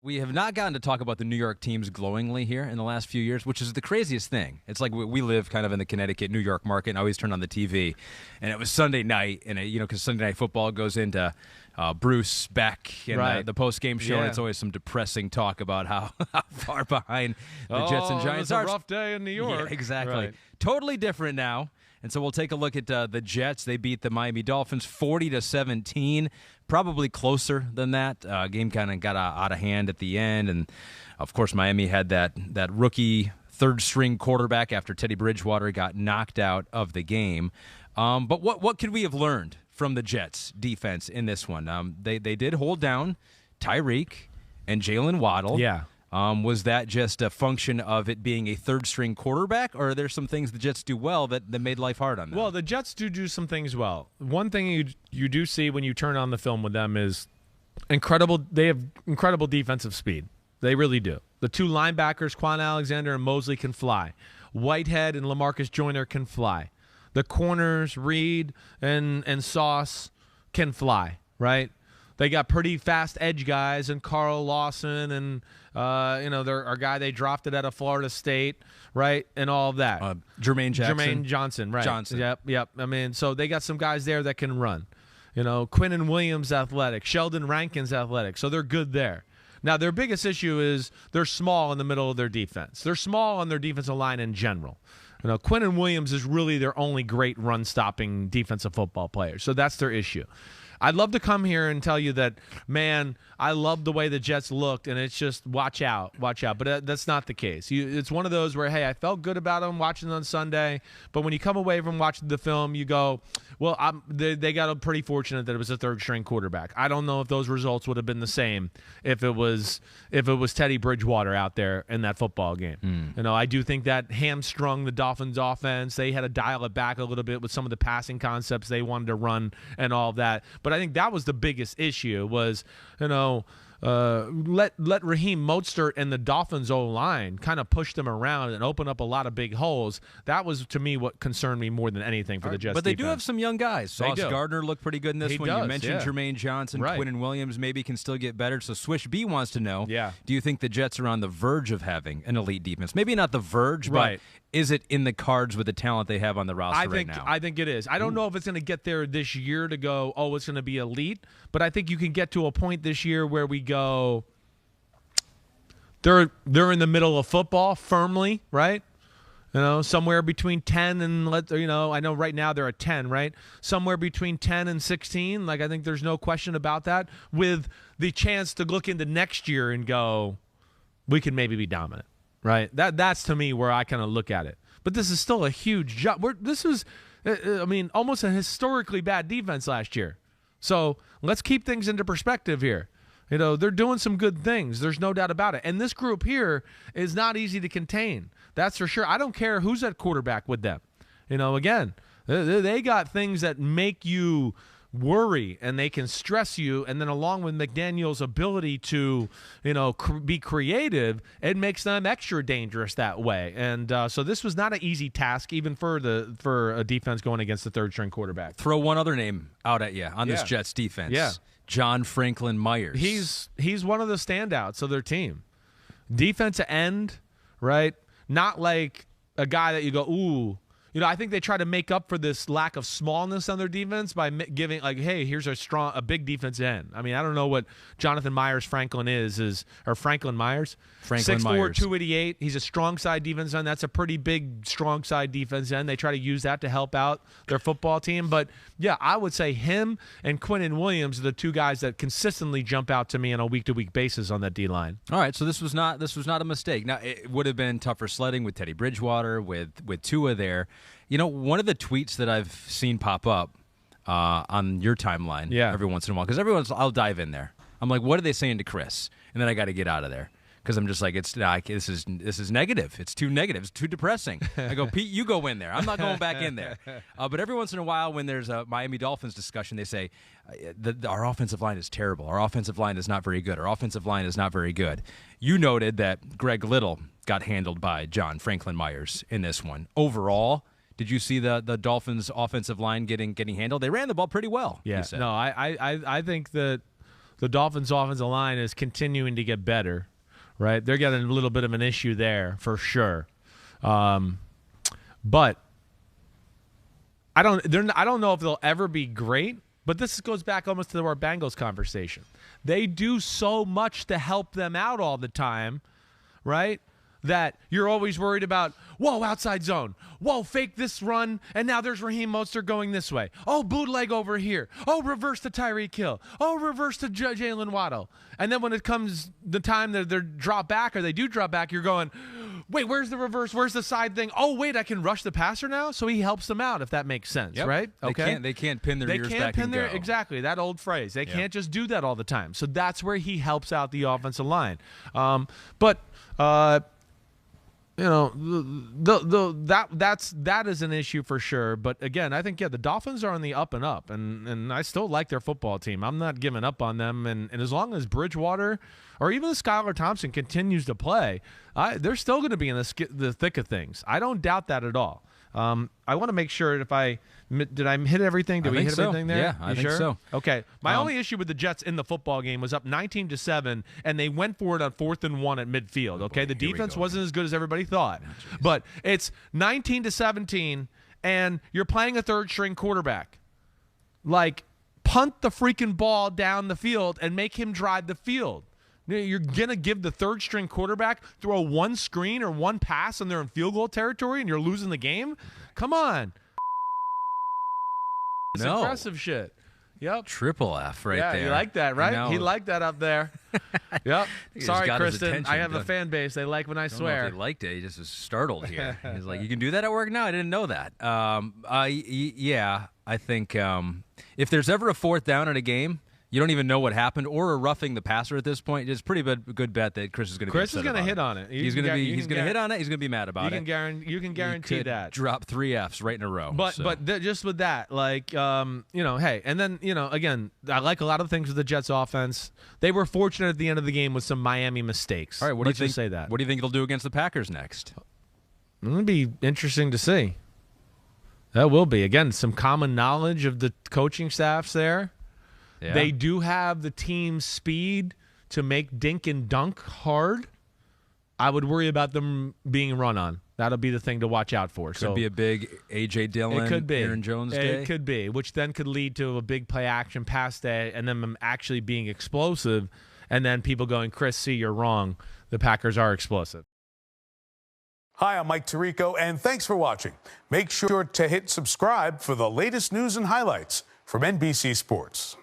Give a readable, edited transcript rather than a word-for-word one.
We have not gotten to talk about the New York teams glowingly here in the last few years, which is the craziest thing. It's like we live kind of in the Connecticut, New York market, and I always turn on the TV. And it was Sunday night, and because Sunday Night Football goes into Bruce Beck and the post-game show, and it's always some depressing talk about how far behind the Jets and Giants are. It's a rough day in New York. Yeah, exactly. Right. Totally different now. And so we'll take a look at the Jets. They beat the Miami Dolphins 40-17. Probably closer than that. Game kind of got out of hand at the end. And, of course, Miami had that rookie third-string quarterback after Teddy Bridgewater got knocked out of the game. But what could we have learned from the Jets' defense in this one? They did hold down Tyreek and Jalen Waddle. Yeah. Was that just a function of it being a third-string quarterback, or are there some things the Jets do well that made life hard on them? Well, the Jets do some things well. One thing you do see when you turn on the film with them is incredible. They have incredible defensive speed. They really do. The two linebackers, Quan Alexander and Mosley, can fly. Whitehead and LaMarcus Joyner can fly. The corners, Reed and Sauce, can fly, right? They got pretty fast edge guys, and Carl Lawson and they're our guy they drafted out of Florida State, right, and all of that. Jermaine Johnson, right? Johnson. Yep. I mean, so they got some guys there that can run. Quinnen Williams athletic, Sheldon Rankins athletic, so they're good there. Now their biggest issue is they're small in the middle of their defense. They're small on their defensive line in general. Quinnen Williams is really their only great run-stopping defensive football player, so that's their issue. I'd love to come here and tell you that, man, I love the way the Jets looked, and it's just watch out. But that's not the case. It's one of those where, hey, I felt good about them watching on Sunday, but when you come away from watching the film, you go, well, they got pretty fortunate that it was a third-string quarterback. I don't know if those results would have been the same if it was Teddy Bridgewater out there in that football game. I do think that hamstrung the Dolphins' offense. They had to dial it back a little bit with some of the passing concepts they wanted to run and all of that. But I think that was the biggest issue was, let Raheem Mostert and the Dolphins O-line kind of push them around and open up a lot of big holes. That was, to me, what concerned me more than anything for the Jets. But they defense. do have some young guys. Sauce Gardner looked pretty good in this one. Does, you mentioned Jermaine Johnson, right. Quinnen Williams maybe can still get better. So Swish B wants to know, do you think the Jets are on the verge of having an elite defense? Maybe not the verge, right. but is it in the cards with the talent they have on the roster right now? I think it is. I don't know if it's going to get there this year to go, it's going to be elite, but I think you can get to a point this year where we go, they're in the middle of football firmly, right? Somewhere between 10 and I know right now they're at 10, right? Somewhere between 10 and 16. I think there's no question about that, with the chance to look into next year and go, we can maybe be dominant. Right, that's to me where I kind of look at it. But this is still a huge job. This was, almost a historically bad defense last year. So let's keep things into perspective here. They're doing some good things. There's no doubt about it. And this group here is not easy to contain. That's for sure. I don't care who's at quarterback with them. Again, they got things that make you worry, and they can stress you, and then along with McDaniel's ability to be creative, it makes them extra dangerous that way. And so this was not an easy task, even for a defense going against the third-string quarterback. Throw one other name out at you on this Jets defense. John Franklin Myers. He's one of the standouts of their team. Defensive end, right? Not like a guy that you go, ooh. I think they try to make up for this lack of smallness on their defense by giving, hey, here's a big defense end. I don't know what Jonathan Franklin Myers. 6'4", 288. He's a strong side defense end. That's a pretty big, strong side defense end. They try to use that to help out their football team. But, yeah, I would say him and Quinnen Williams are the two guys that consistently jump out to me on a week-to-week basis on that D-line. All right, so this was not a mistake. Now, it would have been tougher sledding with Teddy Bridgewater, with Tua there. One of the tweets that I've seen pop up on your timeline every once in a while, because I'll dive in there. I'm like, what are they saying to Chris? And then I got to get out of there because I'm just like, this is negative. It's too negative. It's too depressing. I go, Pete, you go in there. I'm not going back in there. But every once in a while, when there's a Miami Dolphins discussion, they say our offensive line is terrible. Our offensive line is not very good. Our offensive line is not very good. You noted that Greg Little got handled by John Franklin Myers in this one. Overall, did you see the Dolphins' offensive line getting handled? They ran the ball pretty well. Yeah. No, I think that the Dolphins' offensive line is continuing to get better, right? They're getting a little bit of an issue there for sure. But I don't know if they'll ever be great, but this goes back almost to our Bengals conversation. They do so much to help them out all the time, right? That you're always worried about, whoa, outside zone. Whoa, fake this run, and now there's Raheem Mostert going this way. Oh, bootleg over here. Oh, reverse to Tyreek Hill. Oh, reverse to Jalen Waddle. And then when it comes the time that they're drop back or they do drop back, you're going, wait, where's the reverse? Where's the side thing? Oh, wait, I can rush the passer now? So he helps them out, if that makes sense, right? Okay. They can't pin their ears back and go. Exactly, that old phrase. They can't just do that all the time. So that's where he helps out the offensive line. You know, that is an issue for sure. But again, I think the Dolphins are on the up and up, and I still like their football team. I'm not giving up on them, and as long as Bridgewater or even Skylar Thompson continues to play, they're still going to be in the thick of things. I don't doubt that at all. I want to make sure did I hit everything? Did we hit everything there? Yeah, I think so. Okay. My only issue with the Jets in the football game was up 19-7, and they went for it on 4th and 1 at midfield. Okay, the defense wasn't as good as everybody thought, but it's 19-17, and you're playing a third-string quarterback. Like, punt the freaking ball down the field and make him drive the field. You're going to give the third-string quarterback throw one screen or one pass and they're in field goal territory and you're losing the game? Come on. It's impressive shit. Yep. Triple F right there. Yeah, you like that, right? He liked that up there. Yep. Sorry, Kristen. I have a fan base. They like when I swear. I don't know if he liked it. He just was startled here. He's like, you can do that at work? No, I didn't know that. Yeah, I think if there's ever a 4th down in a game, you don't even know what happened, or a roughing the passer at this point. It's a pretty good bet that Chris is going to be upset about it. Chris is going to hit on it. He's going to hit on it. He's going to be mad about it. You can guarantee that. Drop 3 Fs right in a row. But just with that, like, hey, and then, again, I like a lot of the things with the Jets offense. They were fortunate at the end of the game with some Miami mistakes. All right, what do you think? Say that. What do you think they'll do against the Packers next? It'll be interesting to see. That will be. Again, some common knowledge of the coaching staffs there. Yeah. They do have the team's speed to make dink and dunk hard. I would worry about them being run on. That'll be the thing to watch out for. Could be a big A.J. Dillon, Aaron Jones day. It could be, which then could lead to a big play action pass day and them actually being explosive, and then people going, Chris, see, you're wrong. The Packers are explosive. Hi, I'm Mike Tirico, and thanks for watching. Make sure to hit subscribe for the latest news and highlights from NBC Sports.